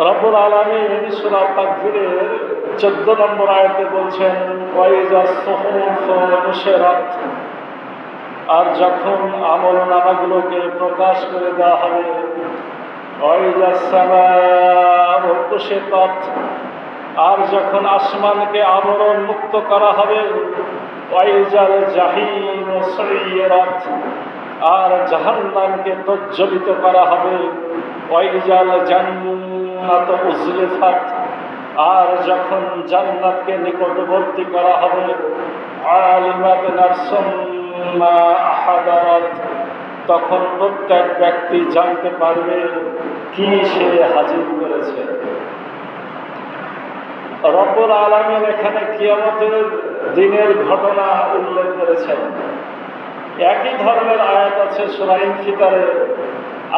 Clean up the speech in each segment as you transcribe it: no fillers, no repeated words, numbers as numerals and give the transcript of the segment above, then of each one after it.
রব্বুল আলামিন সূরা তাকবীরের 14 নম্বর আয়াতে বলছেন ওয়াইজা সুহুফ নুশিরাত, আর যখন আমল নামাগুলোকে প্রকাশ করে দেওয়া হবে, ওয়াইজা সামাউ কুশিতাত, আর যখন আসমানকে আবরণ মুক্ত করা হবে, ওয়াইজাল জাহিম সুইরাত, আর জাহান্নামকে প্রজ্বলিত করা হবে, ওয়াইজাল জান্নাত উজলিফাত, আর যখন জান্নাতকে নিকটবর্তী করা হবে, আলিমাত নাফসুম মা আহাদারাত, তখন প্রত্যেক ব্যক্তি জানতে পারবে কি সে হাজির করেছে। রব্বুল আলামিন এখানে কিয়ামতের দিনের ঘটনা উল্লেখ করেছেন। একই ধরনের আয়াত আছে সূরা ইনফিতারে।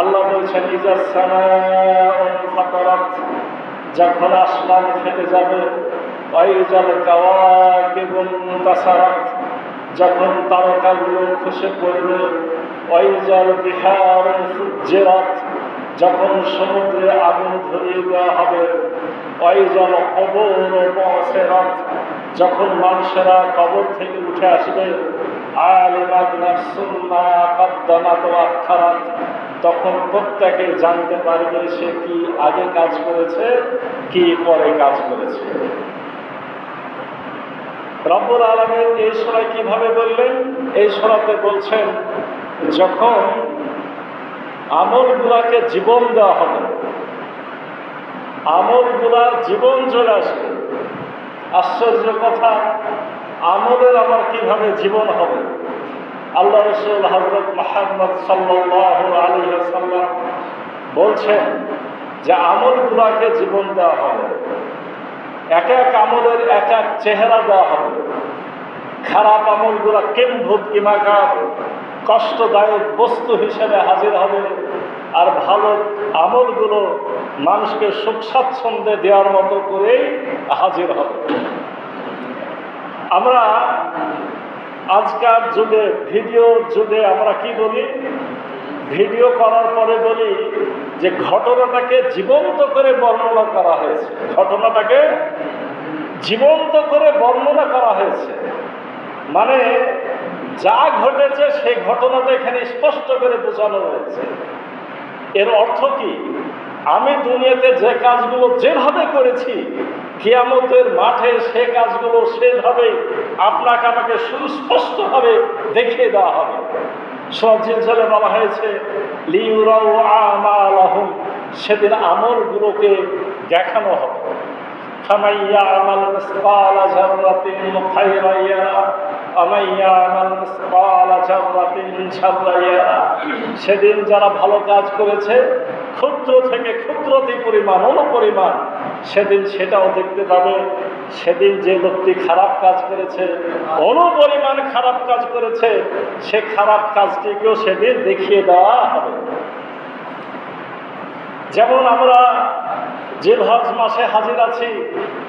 আল্লাহ বলছেন ইজা সামাউ ফাতারাত, যখন আসমান ফেটে যাবে, ওয়াইজাল কাওয়াকিবুন তাসারাত, যখন তারকাগুলো খসে পড়বে, ওয়াইজাল বিহারু ফুজ্জিরাত, যখন সমুদ্রে আগুন ধরিয়ে দেওয়া হবে, ওয়াইজাল কবর বুসিরাত, যখন মানুষেরা কবর থেকে উঠে আসবে, আলিমাত নাফসুম মা কদ্দামাত ওয়া আখারাত, তখন প্রত্যেকে জানতে পারবে সে কি আগে কাজ করেছে কি পরে কাজ করেছে। রব্বুল আলামিন এই সূরা কিভাবে বললেন? এই সূরাতে বলছেন যখন আমলগুলাকে জীবন দেওয়া হবে, আমলগুলার জীবন চলে আসবে। আশ্চর্য কথা, আমলের আবার কিভাবে জীবন হবে? আল্লাহ রাসূল হযরত মুহাম্মদ সাল্লাল্লাহু আলাইহি ওয়াসাল্লাম বলছেন যে আমলগুলাকে জীবন দেওয়া হবে, এক এক আমলের এক এক চেহারা দেওয়া হবে। খারাপ আমলগুলা কিম্ভূত কিমাকার কষ্টদায়ক বস্তু হিসেবে হাজির হবে, আর ভালো আমলগুলো মানুষকে সুখ স্বাচ্ছন্দ্যে দেওয়ার মতো করেই হাজির হবে। আমরা আজকাল যুগে ভিডিও যুগে আমরা কি বলি? ভিডিও করার পরে বলি যে ঘটনাটাকে জীবন্ত করে বর্ণনা করা হয়েছে, ঘটনাটাকে জীবন্ত করে বর্ণনা করা হয়েছে। মানে যা ঘটেছে সেই ঘটনাটা এখানে স্পষ্ট করে বোঝানো হয়েছে। এর অর্থ কি? আমি দুনিয়াতে যে কাজগুলো যেভাবে করেছি, কিয়ামতের মাঠে সে কাজগুলো সেভাবে আপনাকে আমাকে সুস্পষ্টভাবে দেখিয়ে দেওয়া হবে। সূরা জিলজিলে বলা হয়েছে লিউরাউ আমালাহুম, সেদিন আমলগুলোকে দেখানো হবে। ফামান ইয়ামাল মিসকালা যাররাতিন খায়রান ইয়ারা ওয়া মান ইয়ামাল মিসকালা যাররাতিন শাররান ইয়ারা, সেদিন যারা ভালো কাজ করেছে ক্ষুদ্র থেকে ক্ষুদ্রতি পরিমাণ অনুপরিমাণ, সেদিন সেটাও দেখতে পাবে। সেদিন যে লোকটি খারাপ কাজ করেছে, অনুপরিমাণ খারাপ কাজ করেছে, সে খারাপ কাজটিকেও সেদিন দেখিয়ে দেওয়া হবে। যেমন আমরা জিলহজ মাসে হাজির আছি,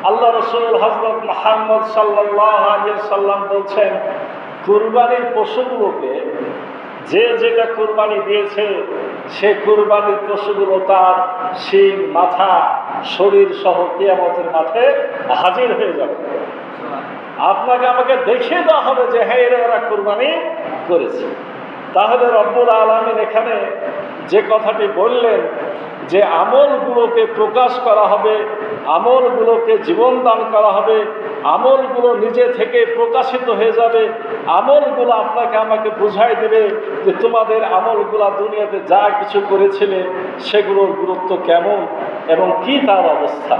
আল্লাহ রাসূল হযরত মুহাম্মদ সাল্লাল্লাহু আলাইহি ওয়াসাল্লাম বলছেন কুরবানির পশুগুলোকে যে যেটা কুরবানি দিয়েছে সে কুরবানির পশুগুলো তার শিং মাথা শরীর সহ কিয়ামতের মাঠে হাজির হয়ে যাবে। আপনাকে আমাকে দেখিয়ে দেওয়া হবে যে হ্যাঁ এরা কুরবানি করেছে। তাহলে রব্বুল আলামিন এখানে যে কথাটি বললেন যে আমলগুলোকে প্রকাশ করা হবে, আমলগুলোকে জীবন দান করা হবে, আমলগুলো নিজে থেকে প্রকাশিত হয়ে যাবে, আমলগুলো আপনাকে আমাকে বুঝাই দেবে যে তোমাদের আমলগুলো দুনিয়াতে যা কিছু করেছিলে সেগুলোর গুরুত্ব কেমন এবং কি তার অবস্থা।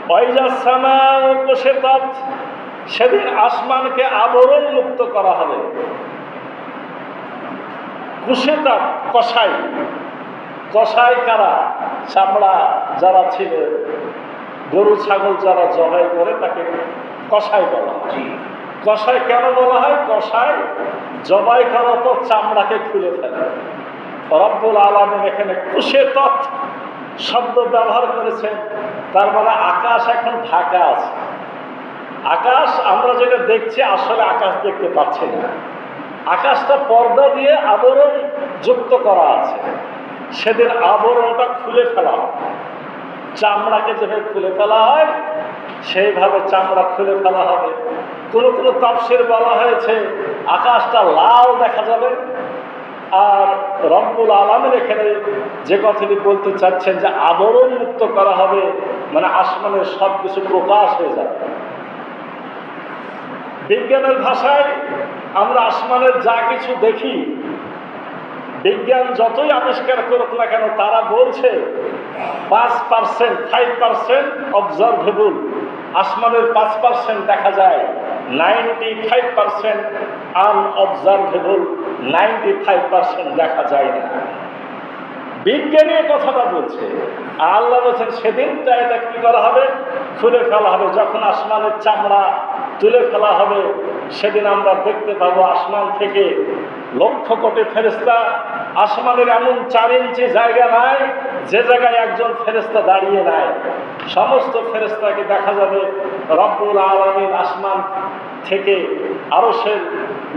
ওয়াইজা সামাউ কুশিতাত, সেদিন আসমানকে আবরণ মুক্ত করা হবে। কুশিতাত কসাই, কসাই কারা? চামড়া যারা ছিল, গরু ছাগল যারা জবাই করে তাকে কসাই বলা হয়। কসাই কেন বলা হয়? কসাই জবাই করা তো চামড়াকে খুলে ফেলে। রব্বুল আলামিন এখানে কুশিতাত শব্দ ব্যবহার করেছেন, তার মানে আকাশ এখন ঢাকা আছে। আকাশ আমরা যেটা দেখছি আসলে আকাশ দেখতে পাচ্ছি না, আকাশটা পর্দা দিয়ে আবরণ যুক্ত করা আছে। সেদিন আবরণটা খুলে ফেলা হবে। চামড়াকে যেভাবে খুলে ফেলা হয় সেইভাবে চামড়া খুলে ফেলা হবে। কোনো কোনো তাফসীর বলা হয়েছে আকাশটা লাল দেখা যাবে। আর রব্বুল আলামিন এখানে যে কথাটি বলতে চাচ্ছেন যে আবরণ মুক্ত করা হবে, মানে আসমানের সব কিছু প্রকাশ হয়ে যাবে। বিজ্ঞানের ভাষায় আমরা আসমানের যা কিছু দেখি, বিজ্ঞান যতই আবিষ্কার করুক না কেন, তারা বলছে 5%, 5% অবজারভেবল, আসমানের 5% দেখা যায়, 95% আনঅবজারভেবল, 95% দেখা যায় না। বিজ্ঞানী কথাটা বলছে। আল্লাহ বলছেন সেদিনটা এটা কি করা হবে, খুলে ফেলা হবে। যখন আসমানের চামড়া তুলে ফেলা হবে সেদিন আমরা দেখতে পাবো আসমান থেকে লক্ষ কোটি ফেরেশতা। আসমানের এমন 4 ইঞ্চি জায়গা নাই যে জায়গায় একজন ফেরেশতা দাঁড়িয়ে নাই। সমস্ত ফেরেশতাকে দেখা যাবে। রব্বুল আলামিন আসমান থেকে আরশের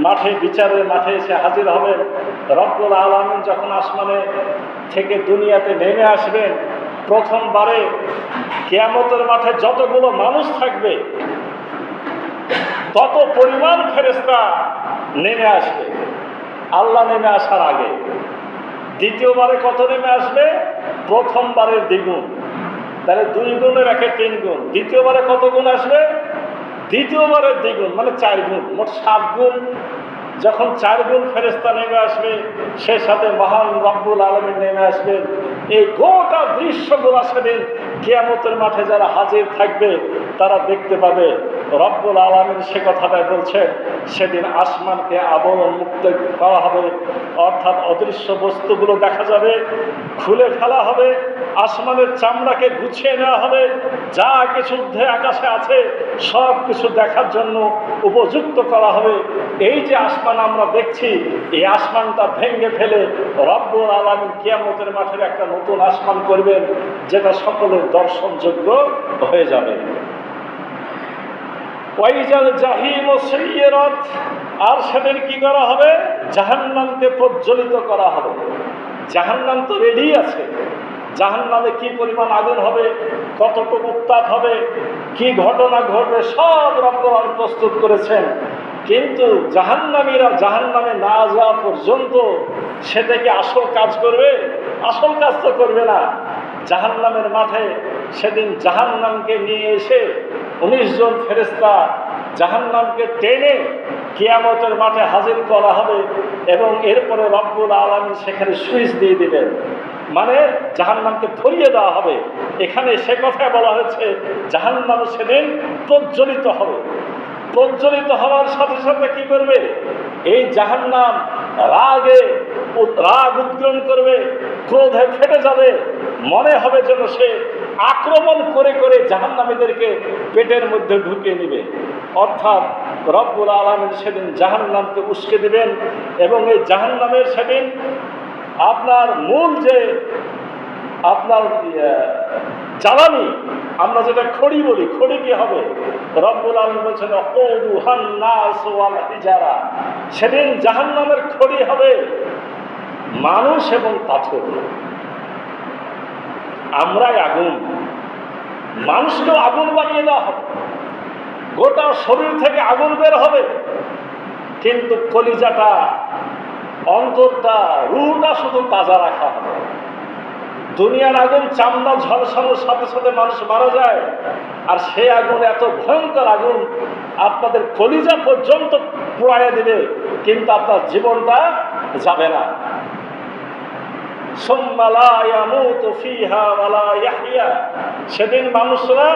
মাঠে, বিচারের মাঠে এসে হাজির হবেন। রব্বুল আলামিন যখন আসমানে থেকে দুনিয়াতে নেমে আসবেন, প্রথমবারে কিয়ামতের মাঠে যতগুলো মানুষ থাকবে তত পরিমাণ ফেরেশতা নেমে আসবে আল্লাহ নেমে আসার আগে। দ্বিতীয়বারে কত নেমে আসবে? প্রথমবারের দ্বিগুণ। তাহলে 2 গুণের 3 গুণ। দ্বিতীয়বারে কত গুণ আসবে? দ্বিতীয়বারের দ্বিগুণ, মানে 4 গুণ, মোট 7 গুণ। যখন 4 গুণ ফেরেশতা নেমে আসবে, সে সাথে মহান রব্বুল আলামিন নেমে আসবেন। এই গোটা দৃশ্যগুলো সেদিন কিয়ামতের মাঠে যারা হাজির থাকবে তারা দেখতে পাবে। রব্বুল আলামিন সে কথাটাই বলছেন, সেদিন আসমানকে আবরণ মুক্ত করা হবে, অর্থাৎ অদৃশ্য বস্তুগুলো দেখা যাবে, খুলে ফেলা হবে, আসমানের চামড়াকে গুছিয়ে নেওয়া হবে, যা কিছু ঊর্ধ্বে আকাশে আছে সব কিছু দেখার জন্য উপযুক্ত করা হবে। এই যে আসমান আমরা দেখছি, এই আসমানটা ভেঙে ফেলে রব্বুল আলামিন কিয়ামতের মাঠের একটা নতুন আসমান করবেন, যেটা সকলের দর্শনযোগ্য হয়ে যাবে। ওয়াইজাল জাহিম সুইয়িরাত, আর সেদিন কি করা হবে? জাহান্নামকে প্রজ্বলিত করা হবে। জাহান্নাম তো রেডি আছে। জাহান্নামে কি পরিমাণ আগুন হবে, কতটুকু উত্তাপ হবে, কি ঘটনা ঘটবে, সব রব্বুল আলামিন প্রস্তুত করেছেন। কিন্তু জাহান্নামীরা জাহান্নামে না যাওয়া পর্যন্ত সেটা কি আসল কাজ করবে? আসল কাজ তো করবে না। জাহান্নামের মাঠে সেদিন জাহান্নামকে নিয়ে এসে 19 জন ফেরেশতা জাহান্নামকে টেনে কিয়ামতের মাঠে হাজির করা হবে, এবং এরপরে রব্বুল আলামিন সেখানে সুইচ দিয়ে দিবেন, মানে জাহান্নামকে ধরিয়ে দেওয়া হবে। এখানে সে কথা বলা হয়েছে জাহান্নাম সেদিন প্রজ্বলিত হবে। প্রজ্বলিত হওয়ার সাথে সাথে কি করবে? এই জাহান্নাম রাগ উদ্গ্রহণ করবে, ক্রোধে ফেটে যাবে, মনে হবে যেন সে আক্রমণ করে করে জাহান্নামীদেরকে পেটের মধ্যে ঢুকিয়ে নেবে। অর্থাৎ রব্বুল আলামিন সেদিন জাহান্নামকে উস্কে দিবেন, এবং এই জাহান্নামের সেদিন আপনার মূল যে আপনার জ্বালানি, আমরা যেটা খড়ি বলি, খড়ি কি হবে? রব্বুল আলামিন বলছেন ওয়াকুদুহান নাস ওয়াল হিজারা, সেদিন জাহান্নামের খড়ি হবে মানুষ এবং পাথর। আমরাই আগুন, মানুষকেও আগুন বানিয়ে দেওয়া হবে, গোটা শরীর থেকে আগুন বের হবে, কিন্তু কলিজাটা, অন্তরটা, রুহটা শুধু তাজা রাখা হবে। দুনিয়ার আগুন চামড়া ঝলসানোর সাথে সাথে মানুষ মারা যায়, আর সেই আগুন এত ভয়ঙ্কর আগুন আপনাদের কলিজা পর্যন্ত পোড়াইয়া দিবে, কিন্তু আপনার জীবনটা যাবে না। সুম্মা লা ইয়ামুতু ফিহা ওয়া লা ইয়াহইয়া, সেদিন মানুষরা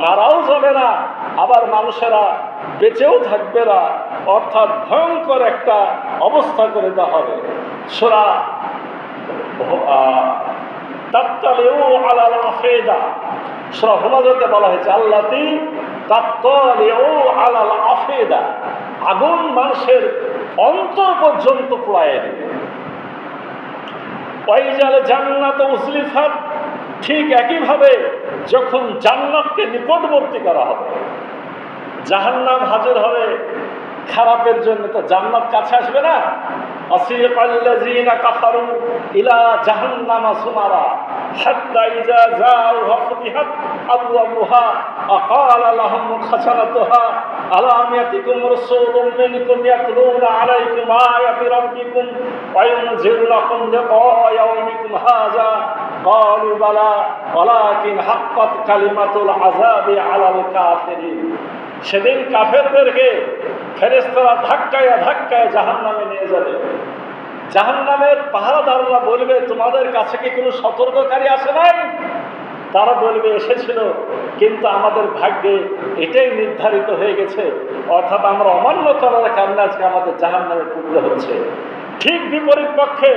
মারাও যাবে না, আবার মানুষেরা বেঁচেও থাকবে না। অর্থাৎ ভয়ঙ্কর একটা অবস্থা করে দেওয়া হবে। সূরা তাত্তালিউ আলাল আফিদা, সূরা হুমাযাতে বলা হয়েছে আল্লাতী তাত্তালিউ আলাল আফিদা, আগুন মানুষের অন্তর পর্যন্ত পোড়াইয়া দেবে। ওয়াইজাল জান্নাত উজলিফাত, ঠিক একইভাবে যখন জান্নাতকে নিকটবর্তী করা হবে, জাহান্নাম হাজির হবে খারাপের জন্য, তো জান্নাত কাছে আসবে না। أسيق الذين كفروا إلى جهنم زمرا حتى إذا جاءوها فتحت أبوابها وقال لهم خزنتها ألم يأتكم رسول منكم يتلون عليكم آيات ربكم وينذرونكم لقاء يومكم هذا قالوا بلى ولكن حقت كلمة العذاب على الكافرين সেদিন কাফেরদেরকে ফেরেশতারা ধাক্কায় ধাক্কায় জাহান্নামে নিয়ে যাবে। জাহান্নামের পাহারাদাররা বলবে, তোমাদের কাছে কি কোনো সতর্ককারী আসে নাই? তারা বলবে, এসেছিল, কিন্তু আমাদের ভাগ্যে এটাই নির্ধারিত হয়ে গেছে, অর্থাৎ আমরা অমান্য করার কারণে আজকে আমাদের জাহান্নামে পড়তে হচ্ছে। ঠিক বিপরীত পক্ষে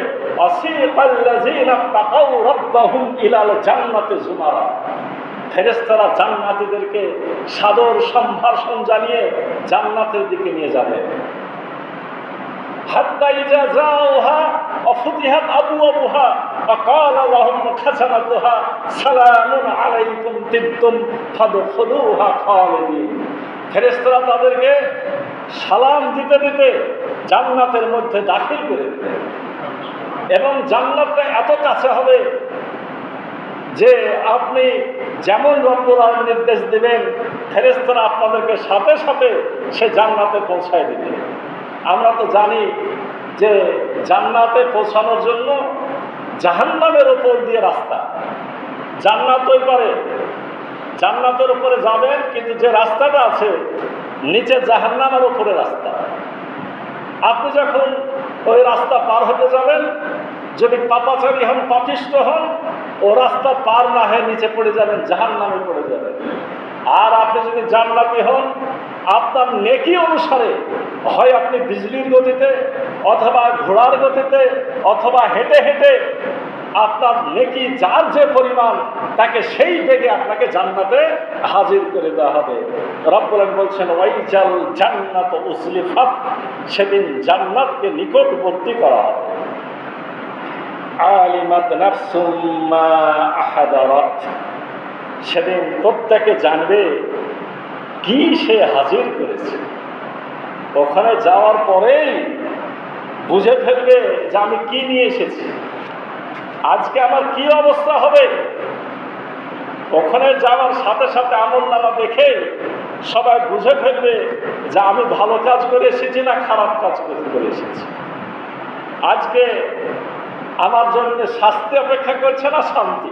আসিকাল্লাযীনা তাকাউ রাব্বাহুম ইলাল জান্নাতি যুমারা, ফেরেশতারা জান্নাতীদেরকে সাদর সম্ভাষণ জানিয়ে জান্নাতের দিকে নিয়ে যাবে। হাত্তা ইযা যাওহা ওয়াফুতিহাত আবওয়াবুহা ওয়াকালা লাহুম খাজানাতুহা সালামুন আলাইকুম তিবতুম ফাদখুলুহা খালিদিন। ফেরেশতারা তাদেরকে সালাম দিতে দিতে জান্নাতের মধ্যে দাখিল করে দেবে এবং জান্নাতটা এত কাছে হবে যে আপনি যেমন রব্বুল আলামিন নির্দেশ দিবেন, ফেরেশতারা আপনাদেরকে সাথে সাথে সে জান্নাতে পৌঁছায় দিবে। আমরা তো জানি যে জান্নাতে পৌঁছানোর জন্য জাহান্নামের উপর দিয়ে রাস্তা, জান্নাত ওই পারে, জান্নাতের উপরে যাবেন, কিন্তু যে রাস্তাটা আছে নিচে জাহান্নামের উপরে রাস্তা। আপনি যখন ওই রাস্তা পার হতে যাবেন, যদি পাপাচারী হন, পাপিষ্ঠ হন, ও রাস্তা পার না হয়ে নিচে পড়ে যাবেন, জাহান্নামে পড়ে যাবেন। আর আপনি যদি জান্নাতি হন, আপনার নেকি অনুসারে হয় আপনি বিজলির গতিতে অথবা ঘোড়ার গতিতে অথবা হেঁটে হেঁটে আপনার নেকি যার যে পরিমাণ, তাকে সেই বেগে আপনাকে জান্নাতে হাজির করে দেওয়া হবে। রব্বুল আলামিন বলছেন, ওয়াইজাল জান্নাত উজলিফাত, সেদিন জান্নাতকে নিকটবর্তী করা হবে। আলিমাত নাফসুম মা আহাদারাত, সেদিন প্রত্যেকে জানবে কি সে হাজির করেছে। ওখানে যাওয়ার পরেই বুঝে ফেলবে যে আমি কি নিয়ে এসেছি, আজকে আমার কি অবস্থা হবে। ওখানে যাওয়ার সাথে সাথে আমলনামা দেখে সবাই বুঝে ফেলবে যে আমি ভালো কাজ করে এসেছি না খারাপ কাজ করে এসেছি। আজকে আমার জন্য শাস্তি অপেক্ষা করছে না শান্তি,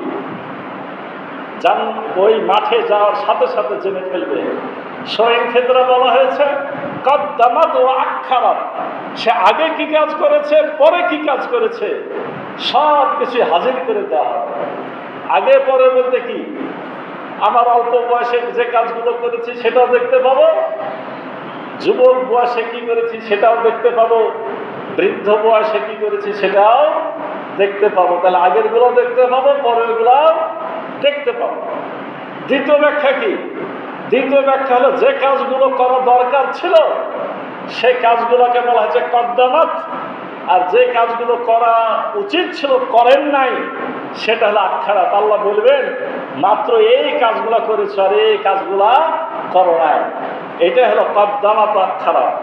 ওই মাঠে যাওয়ার সাথে সাথে জেনে ফেলবে। শোয়েন ক্ষেত্রে বলা হয়েছে কদ্দামাত ও আখারাত, সে আগে কি কাজ করেছে পরে কি কাজ করেছে সব কিছু হাজির করে দেওয়া হবে। আগে পরে বলতে কি, আমার অল্প বয়সে যে কাজগুলো করেছি সেটাও দেখতে পাবো, যুবক বয়সে কি করেছি সেটাও দেখতে পাবো, বৃদ্ধ বয়সে কি করেছি সেটাও দেখতে পাবো। তাহলে আগের গুলো দেখতে পাবো, পরের গুলাও দেখতে পাবো। দ্বিতীয় ব্যাখ্যা কি? দ্বিতীয় ব্যাখ্যা হলো যে কাজগুলো করা দরকার ছিল সেই কাজগুলোকে বলা হচ্ছে কদ্দামাত, আর যে কাজগুলো করা উচিত ছিল করেন নাই সেটা হলো আখারাত। আল্লাহ বলবেন মাত্র এই কাজগুলো করেছ আর এই কাজগুলা করো নাই, এটা হলো কদ্দামাত আখারাত।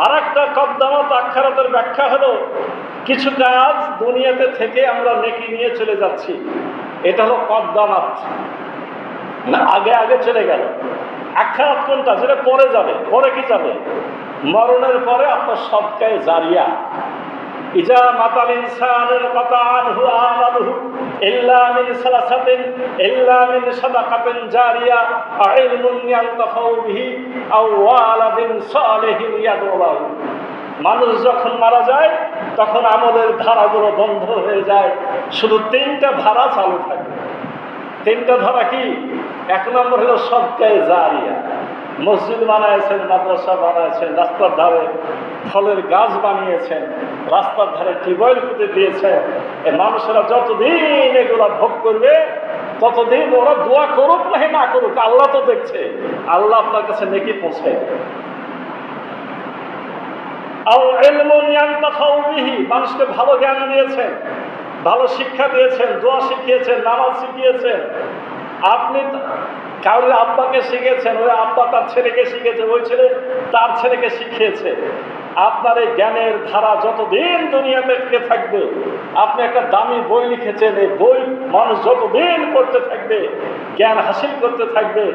আর একটা কদ্দামাত আখারাতের ব্যাখ্যা হলো কিছু কাজ দুনিয়াতে থেকে আমরা নেকি নিয়ে চলে যাচ্ছি, এটা হলো কদ্দামাত, না আগে আগে চলে গেল। আখারাত কোনটা? যেটা পরে যাবে। পরে কি যাবে? মরণের পরে আপনার সদকায়ে জারিয়া। ইজা মাতাল ইনসানুল কাতানহু আমালুহু ইল্লা মিন সালাসাতিন ইল্লা মিন সাদাকাতিন জারিয়া আও ইলমুন ইয়ানতাফাউ বিহি আও ওয়ালাদিন সালিহিন ইয়াদউ লাহু। মানুষ যখন মারা যায় তখন আমলের ধারাগুলো বন্ধ হয়ে যায়, শুধু তিনটা ধারা চালু থাকে। তিনটা ধারা কি? এক নম্বর হলো সদকায়ে জারিয়া, মসজিদ বানিয়েছেন, মাদ্রাসা বানিয়েছেন, রাস্তার ধারে ফলের গাছ বানিয়েছেন, রাস্তার ধারে টিউবওয়েল পুঁতে দিয়েছেন। এই মানুষেরা যতদিন এগুলো ভোগ করবে ততদিন ওরা দোয়া করুক না করুক, আল্লাহ তো দেখছে, আল্লাহ আপনার কাছে নেকি পৌঁছে দেবে। আও ইলমুন ইয়ানতাফাউ বিহি, মানুষকে ভালো জ্ঞান দিয়েছেন, ভালো শিক্ষা দিয়েছেন, দোয়া শিখিয়েছেন, নামাজ শিখিয়েছেন। আপনি কারোর আব্বাকে শিখিয়েছেন, ওই আব্বা তার ছেলেকে শিখিয়েছে, ওই ছেলে তার ছেলেকে শিখিয়েছে। আপনার এই জ্ঞানের ধারা যতদিন দুনিয়াতে টিকে থাকবে, আপনি একটা দামি বই লিখেছেন, এই বই মানুষ যতদিন পড়তে থাকবে, জ্ঞান হাসিল করতে থাকবে,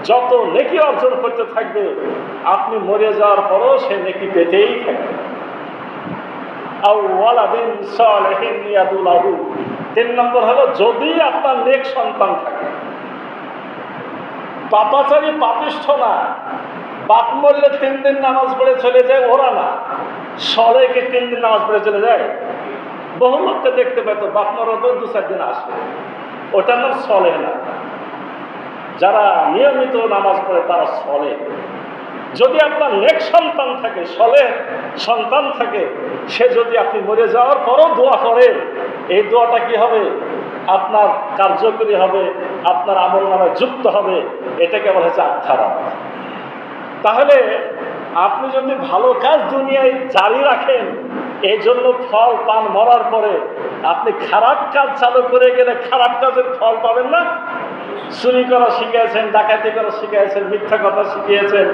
যত নেকি অর্জন করতে থাকবে, আপনি মরে যাওয়ার পরও সে নেকি পেতেই থাকবে। তিন নম্বর হলো, যদি আপনার নেক সন্তান থাকে, পাপাচারী পাপিষ্ঠ না, বাপ মরলে 3 দিন নামাজ পড়ে চলে যায় ওরা না, সলেকে 3 দিন নামাজ পড়ে চলে যায়। বহু লোককে দেখতে পেত বাপ মরার পর 2-4 দিন আসে, ওটার নাম সলে না। যারা নিয়মিত নামাজ পড়ে তারা সলে। যদি আপনার নেক সন্তান থাকে, সলে সন্তান থাকে, সে যদি আপনি মরে যাওয়ার পরও দোয়া করে, এই দোয়াটা কি হবে? আপনার কার্যকরী হবে, আপনার আমল নামে যুক্ত হবে। এটাকে বলা হচ্ছে আখারাত। তাহলে আপনি যদি ভালো কাজ দুনিয়ায় জারি রাখেন, এই জন্য ফল পান মরার পরে, আপনি খারাপ কাজ চালু করে গেলে খারাপ কাজের ফল পাবেন না? চুরি করা শিখিয়েছেন, ডাকাতি করা শিখিয়েছেন, মিথ্যা কথা শিখিয়েছেন,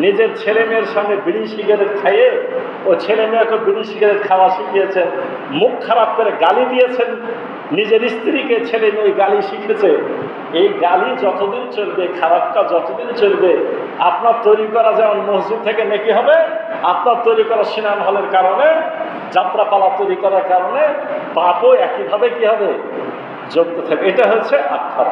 নিজের ছেলে মেয়ের সামনে বিড়ি সিগারেট খাইয়ে ও ছেলে মেয়েকে বিড়ি সিগারেট খাওয়া শিখিয়েছেন, মুখ খারাপ করে গালি দিয়েছেন, নিজের স্ত্রীকে ছেলে মেয়ে গালি শিখেছে। এই গালি যতদিন চলবে, খারাপ কাজ যতদিন চলবে, আপনার তৈরি করা যেমন মসজিদ থেকে নেকি হবে, আপনার তৈরি করা সিনেমা হলের কারণে, যাত্রাপালা তৈরি করার কারণে পাপও একইভাবে কি হবে? যোগ্য থাকবে। এটা হচ্ছে আখারাত।